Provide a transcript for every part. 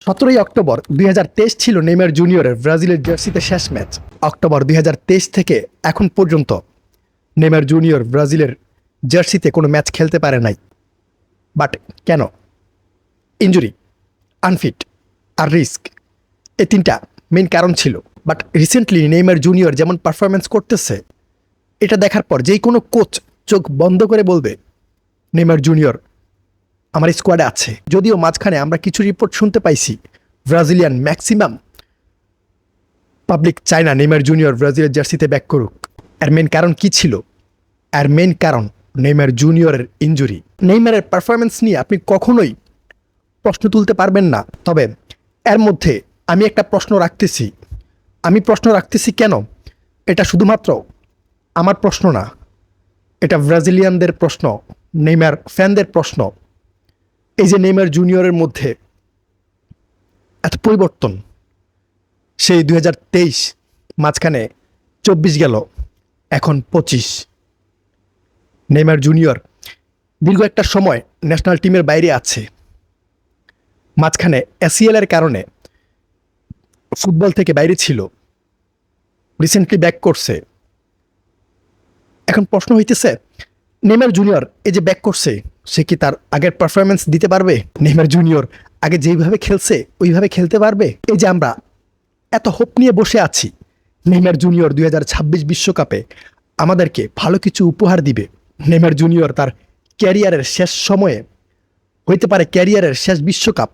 17ই October 2023 ছিল Neymar জুনিয়রের ব্রাজিলের জার্সিতে শেষ ম্যাচ। অক্টোবর 2023 থেকে এখন পর্যন্ত নেইমার জুনিয়র ব্রাজিলের জার্সিতে কোনো ম্যাচ খেলতে পারে নাই। বাট কেন? ইনজুরি, আনফিট আর রিস্ক, এই তিনটা মেইন কারণ ছিল। বাট রিসেন্টলি নেইমার জুনিয়র যেমন পারফরমেন্স করতেছে, এটা দেখার পর যেই কোনো কোচ চোখ বন্ধ করে বলবে নেইমার জুনিয়র আমার স্কোয়াডে আছে। যদিও মাঝখানে আমরা কিছু রিপোর্ট শুনতে পাইছি ব্রাজিলিয়ান ম্যাক্সিমাম পাবলিক চায় না নেইমার জুনিয়র ব্রাজিলের জার্সিতে ব্যাক করুক। এর মেন কারণ কি ছিল? এর মেন কারণ নেইমার জুনিয়রের ইনজুরি। নেইমারের পারফরমেন্স নিয়ে আপনি কখনোই প্রশ্ন তুলতে পারবেন না। তবে এর মধ্যে আমি একটা প্রশ্ন রাখতেছি। আমি প্রশ্ন রাখতেছি কেন? এটা শুধুমাত্র আমার প্রশ্ন না, এটা ব্রাজিলিয়ানদের প্রশ্ন, নেইমার ফ্যানদের প্রশ্ন। এই যে নেইমার জুনিয়রের মধ্যে এত পরিবর্তন, সেই 2023 মাঝখানে 24 গেল, এখন 25। নেইমার জুনিয়র দীর্ঘ একটা সময় ন্যাশনাল টিমের বাইরে আছে। মাঝখানে ACL এর কারণে ফুটবল থেকে বাইরে ছিল, রিসেন্টলি ব্যাক করছে। এখন প্রশ্ন হইতেছে নেইমার জুনিয়র এই যে ব্যাক করছে, সে কি তার আগের পারফরমেন্স দিতে পারবে? নেইমার জুনিয়র আগে যেইভাবে খেলছে ওইভাবে খেলতে পারবে? এই যে আমরা এত হোপ নিয়ে বসে আছি, নেইমার জুনিয়র 2026 বিশ্বকাপে আমাদেরকে ভালো কিছু উপহার দিবে। নেইমার জুনিয়র তার ক্যারিয়ারের শেষ সময়ে হইতে পারে ক্যারিয়ারের শেষ বিশ্বকাপ,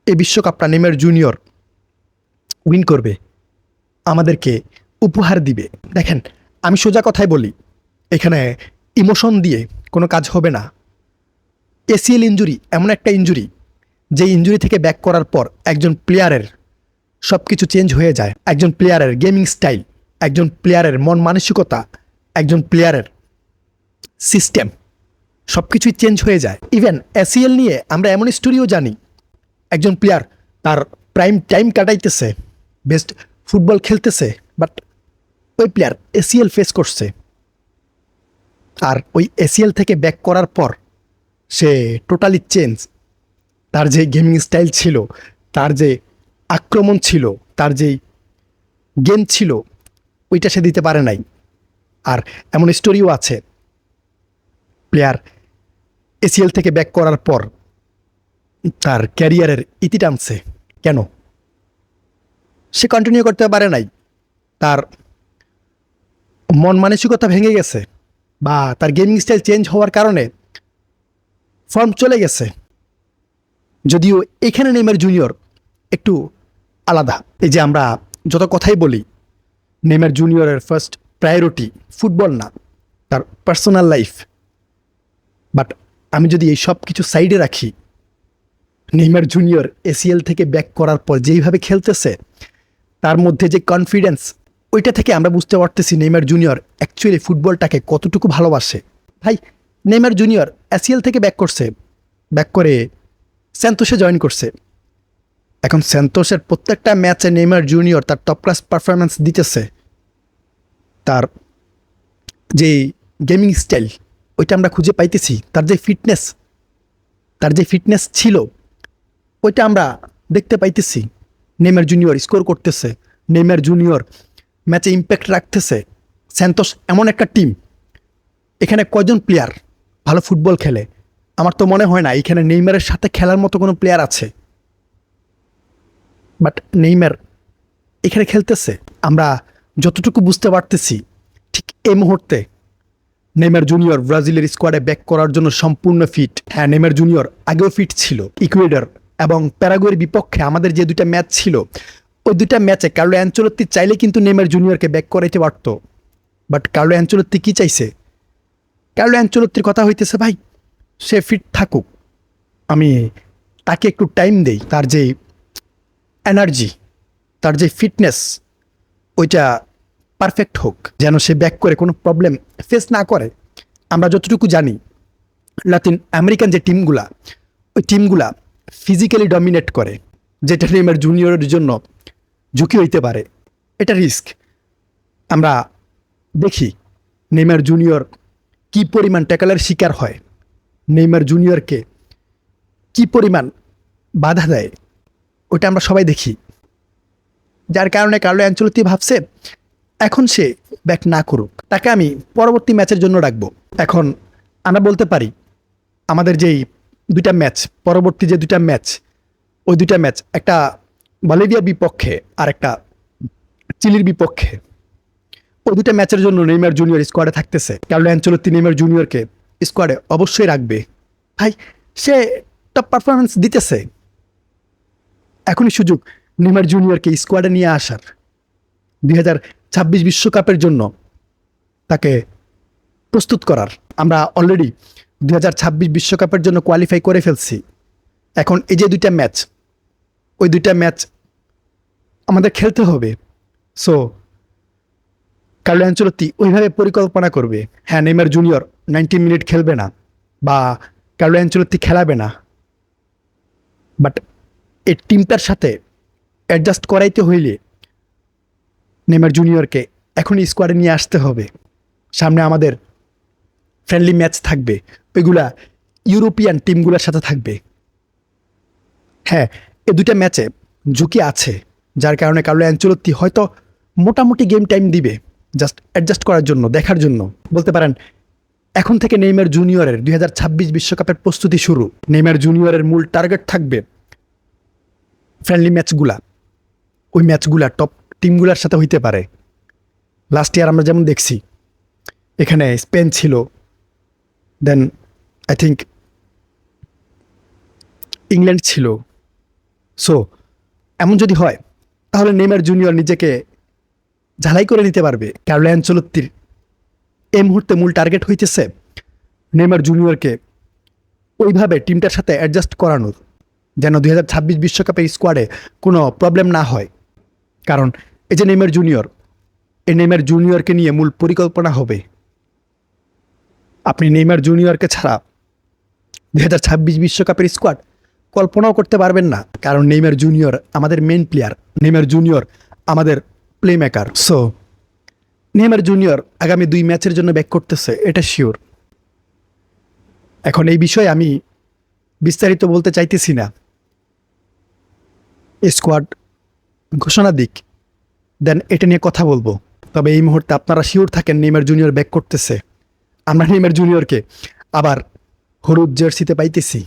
এই বিশ্বকাপটা নেইমার জুনিয়র উইন করবে, আমাদেরকে উপহার দিবে। দেখেন, আমি সোজা কথাই বলি, এখানে ইমোশন দিয়ে কোনো কাজ হবে না। ACL ইনজুরি এমন একটা ইনজুরি, যে ইনজুরি থেকে ব্যাক করার পর একজন প্লেয়ারের সব কিছু চেঞ্জ হয়ে যায়। একজন প্লেয়ারের গেমিং স্টাইল, একজন প্লেয়ারের মন মানসিকতা, একজন প্লেয়ারের সিস্টেম, সব কিছুই চেঞ্জ হয়ে যায়। ইভেন ACL নিয়ে আমরা এমন স্টোরিও জানি, একজন প্লেয়ার তার প্রাইম টাইম কাটাইতেছে, বেস্ট ফুটবল খেলতেছে, বাট ওই প্লেয়ার ACL ফেস করছে। আর ওই ACL থেকে ব্যাক করার পর সে টোটালি চেঞ্জ। তার যে গেমিং স্টাইল ছিল, তার যে আক্রমণ ছিল, তার যে গেম ছিল, ওইটা সে দিতে পারে নাই। আর এমন স্টোরিও আছে, প্লেয়ার ACL থেকে ব্যাক করার পর তার ক্যারিয়ারের ইতি টানছে। কেন? সে কন্টিনিউ করতে পারে নাই, তার মন মানসিকতা ভেঙে গেছে, বা তার গেমিং স্টাইল চেঞ্জ হওয়ার কারণে ফর্ম চলে গেছে। যদিও এখানে নেইমার জুনিয়র একটু আলাদা। এই যে আমরা যত কথাই বলি, নেইমার জুনিয়রের ফার্স্ট প্রায়োরিটি ফুটবল না, তার পার্সোনাল লাইফ। বাট আমি যদি এই সব কিছু সাইডে রাখি, নেইমার জুনিয়র ACL থেকে ব্যাক করার পর যেইভাবে খেলতেছে, তার মধ্যে যে কনফিডেন্স, ওইটা থেকে আমরা বুঝতে পারতেছি নেইমার জুনিয়র অ্যাকচুয়ালি ফুটবলটাকে কতটুকু ভালোবাসে। ভাই, নেইমার জুনিয়র ACL থেকে ব্যাক করছে, ব্যাক করে স্যান্তোসে জয়েন করছে। এখন স্যান্তোসের প্রত্যেকটা ম্যাচে নেইমার জুনিয়র তার টপ ক্লাস পারফরমেন্স দিতেছে। তার যে গেমিং স্টাইল, ওইটা আমরা খুঁজে পাইতেছি। তার যে ফিটনেস ছিল, ওইটা আমরা দেখতে পাইতেছি। নেইমার জুনিয়র স্কোর করতেছে, নেইমার জুনিয়র ম্যাচে ইম্প্যাক্ট রাখতেছে। স্যান্তোস এমন একটা টিম, এখানে কয়জন প্লেয়ার ভালো ফুটবল খেলে? আমার তো মনে হয় না এখানে নেইমারের সাথে খেলার মতো কোনো প্লেয়ার আছে। বাট নেইমার এখানে খেলতেছে। আমরা যতটুকু বুঝতে পারতেছি, ঠিক এই মুহূর্তে নেইমার জুনিয়র ব্রাজিলের স্কোয়াডে ব্যাক করার জন্য সম্পূর্ণ ফিট। হ্যাঁ, নেইমার জুনিয়র আগেও ফিট ছিল। ইকুয়েডর এবং প্যারাগুয়ের বিপক্ষে আমাদের যে দুইটা ম্যাচ ছিল, ওই দুইটা ম্যাচে কার্লো অ্যানচেলত্তি চাইলে কিন্তু নেইমার জুনিয়রকে ব্যাক করাইতে পারত। বাট কার্লো অ্যানচেলত্তি কী চাইছে? কার্লো অ্যানচেলত্তির কথা হইতেছে, ভাই সে ফিট থাকুক, আমি তাকে একটু টাইম দেই, তার যে এনার্জি, তার যে ফিটনেস, ওইটা পারফেক্ট হোক, যেন সে ব্যাক করে কোনো প্রবলেম ফেস না করে। আমরা যতটুকু জানি, লাতিন আমেরিকান যে টিমগুলা, ওই টিমগুলা ফিজিক্যালি ডমিনেট করে, যেটা নেইমার জুনিয়রের জন্য ঝুঁকি হইতে পারে। এটা রিস্ক। আমরা দেখি নেইমার জুনিয়র কি পরিমাণ ট্যাকলের শিকার হয়, নেইমার জুনিয়রকে কি পরিমাণ বাধা দেয়। ওটা আমরা সবাই দেখি, যার কারণে কার্লো অ্যানচেলত্তি ভাবছে এখন সে ব্যাক না করুক, তাকে আমি পরবর্তী ম্যাচের জন্য রাখবো। এখন আমরা বলতে পারি আমাদের যেই দুইটা ম্যাচ, পরবর্তী যে দুইটা ম্যাচ, ওই দুইটা ম্যাচ, একটা বলিভিয়ার বিপক্ষে আর একটা চিলির বিপক্ষে, ওই দুইটা ম্যাচের জন্য নেইমার জুনিয়র স্কোয়াডে থাকতেছে। কার্লো অ্যানচেলত্তি নেইমার জুনিয়রকে স্কোয়াডে অবশ্যই রাখবে। ভাই সে টপ পারফরমেন্স দিতেছে, এখনই সুযোগ নেইমার জুনিয়রকে স্কোয়াডে নিয়ে আসার, 2026 বিশ্বকাপের জন্য তাকে প্রস্তুত করার। আমরা অলরেডি 2026 বিশ্বকাপের জন্য কোয়ালিফাই করে ফেলছি। এখন এই যে দুইটা ম্যাচ, ওই দুইটা ম্যাচ আমাদের খেলতে হবে। সো কার্লো অ্যানচেলত্তি ওইভাবে পরিকল্পনা করবে, হ্যাঁ নেইমার জুনিয়র 90 মিনিট খেলবে না বা কার্লো অ্যানচেলত্তি খেলাবে না, বাট এই টিমটার সাথে অ্যাডজাস্ট করাইতে হইলে নেইমার জুনিয়রকে এখনই স্কোয়াডে নিয়ে আসতে হবে। সামনে আমাদের ফ্রেন্ডলি ম্যাচ থাকবে, ওইগুলা ইউরোপিয়ান টিমগুলোর সাথে থাকবে। হ্যাঁ, এই দুইটা ম্যাচে ঝুঁকি আছে, যার কারণে কার্লো অ্যানচেলত্তি হয়তো মোটামুটি গেম টাইম দিবে জাস্ট অ্যাডজাস্ট করার জন্য, দেখার জন্য। বলতে পারেন এখন থেকে নেইমার জুনিয়রের 2026 বিশ্বকাপের প্রস্তুতি শুরু। নেইমার জুনিয়রের মূল টার্গেট থাকবে ফ্রেন্ডলি ম্যাচগুলা, ওই ম্যাচগুলা টপ টিমগুলোর সাথে হইতে পারে। লাস্ট ইয়ার আমরা যেমন দেখছি, এখানে স্পেন ছিল, দেন আই থিঙ্ক ইংল্যান্ড ছিল। সো এমন যদি হয় তাহলে নেইমার জুনিয়র নিজেকে ঝালাই করে নিতে পারবে। কার্লো অ্যানচেলত্তির এই মুহূর্তে মূল টার্গেট হইতেছে নেইমার জুনিয়রকে ওইভাবে টিমটার সাথে অ্যাডজাস্ট করানোর, যেন 2026 বিশ্বকাপে স্কোয়াডে কোনো প্রবলেম না হয়। কারণ এই যে নেইমার জুনিয়র, এই নেইমার জুনিয়রকে নিয়ে মূল পরিকল্পনা হবে। আপনি নেইমার জুনিয়রকে ছাড়া 2026 বিশ্বকাপের স্কোয়াড কল্পনাও করতে পারবেন না, কারণ নেইমার জুনিয়র আমাদের মেইন প্লেয়ার, নেইমার জুনিয়র আমাদের play maker. So Neymar junior আগামী 2 ম্যাচের জন্য ব্যাক করতেছে, এটা শিওর। এখন এই বিষয়ে আমি বিস্তারিত বলতে চাইতেছি না, স্কোয়াড ঘোষণা দিক, দেন এটা নিয়ে কথা বলবো। তবে এই মুহূর্তে আপনারা শিওর থাকেন নেইমার জুনিয়র ব্যাক করতেছে, আমরা নেইমার জুনিয়রকে আবার হলুদ জার্সিতে পাইতেছি।